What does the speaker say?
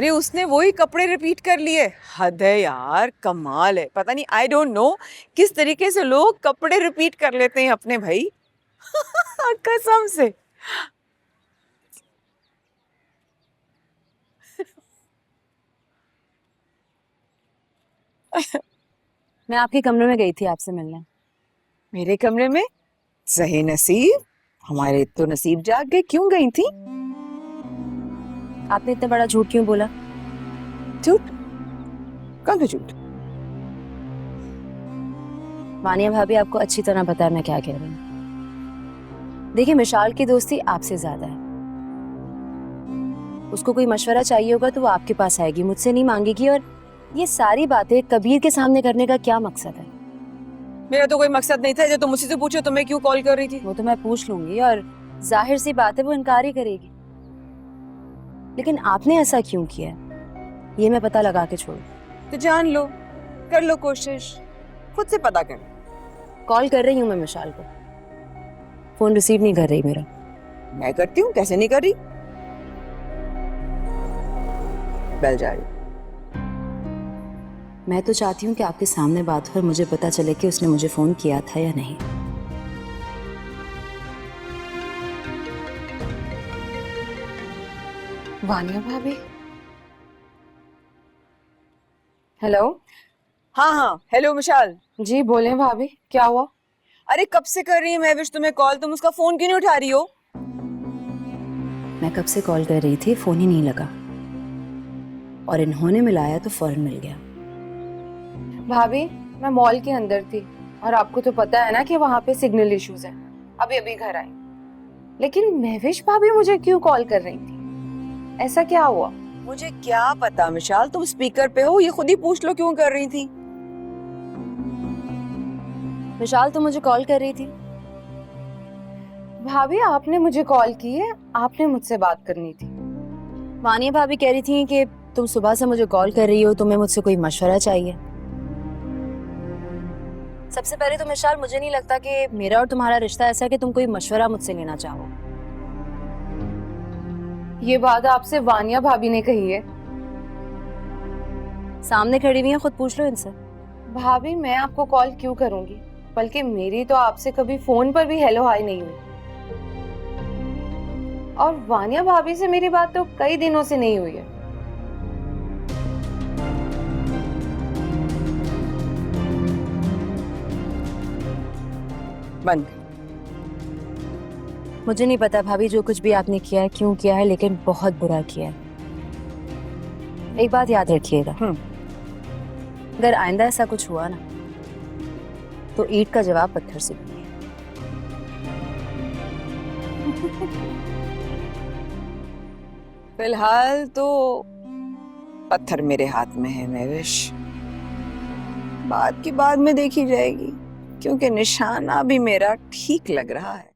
अरे उसने वही कपड़े रिपीट कर लिए। हद है यार, कमाल है। पता नहीं, आई डोंट नो किस तरीके से लोग कपड़े रिपीट कर लेते हैं अपने भाई। कसम से। मैं आपके कमरे में गई थी आपसे मिलने। मेरे कमरे में? सही नसीब, हमारे तो नसीब जाग गए। क्यों गई थी? आपने इतना बड़ा झूठ क्यों बोला? झूठ? कौन सा झूठ? वानिया भाभी, आपको अच्छी तरह पता है मैं क्या कह रही हूँ। देखिए, मिशाल की दोस्ती आपसे ज्यादा है। उसको कोई मशवरा चाहिए होगा तो वो आपके पास आएगी, मुझसे नहीं मांगेगी। और ये सारी बातें कबीर के सामने करने का क्या मकसद है? मेरा तो कोई मकसद नहीं था। जो तुम मुझसे से पूछो तो मैं क्यों कॉल कर रही थी? वो तो मैं पूछ लूंगी और जाहिर सी बात है वो इनकार ही करेगी। लेकिन आपने ऐसा क्यों किया है, ये मैं पता लगा के छोड़ू। तो जान लो, कर लो कोशिश, खुद से पता कर। कॉल कर रही हूँ मैं मिशाल को, फोन रिसीव नहीं कर रही मेरा। मैं करती हूँ, कैसे नहीं कर रही? बेल जा रही। मैं तो चाहती हूँ कि आपके सामने बात हो और मुझे पता चले कि उसने मुझे फोन किया था या नहीं। वानिया भाभी। हेलो। हाँ हाँ, हेलो विशाल। जी बोले भाभी, क्या हुआ? अरे कब से कर रही है महविश तुम्हें कॉल, तुम उसका फोन क्यों नहीं उठा रही हो? मैं कब से कॉल कर रही थी, फोन ही नहीं लगा। और इन्होंने मिलाया तो फौरन मिल गया। भाभी, मैं मॉल के अंदर थी और आपको तो पता है ना कि वहां पे सिग्नल इश्यूज हैं। अभी अभी घर आई। लेकिन महविश भाभी मुझे क्यों कॉल कर रही थी? ऐसा क्या हुआ? मुझे क्या पता विशाल, तुम स्पीकर पे हो, ये खुद ही पूछ लो क्यों कर रही थी। विशाल तो मुझे कॉल कर रही थी। भाभी, आपने मुझे कॉल की है, आपने मुझसे बात करनी थी। वानिया भाभी कह रही थी कि तुम सुबह से मुझे कॉल कर रही हो, तुम्हें मुझसे कोई मशवरा चाहिए। सबसे पहले तो विशाल, मुझे नहीं लगता कि मेरा और तुम्हारा रिश्ता ऐसा है कि तुम कोई मशवरा मुझसे लेना चाहो। ये बात आपसे वानिया भाभी ने कही है। सामने खड़ी हुई है, खुद पूछ लो इनसे। भाभी, मैं आपको कॉल क्यों करूंगी? बल्कि मेरी तो आपसे कभी फोन पर भी हेलो हाय नहीं हुई। और वानिया भाभी से मेरी बात तो कई दिनों से नहीं हुई है। बंद। मुझे नहीं पता भाभी, जो कुछ भी आपने किया है, क्यों किया है, लेकिन बहुत बुरा किया है। एक बात याद रखिएगा, अगर आइंदा ऐसा कुछ हुआ ना तो ईंट का जवाब पत्थर से दीजिए। फिलहाल तो पत्थर मेरे हाथ में है महविश, बात की बाद में देखी जाएगी, क्योंकि निशाना भी मेरा ठीक लग रहा है।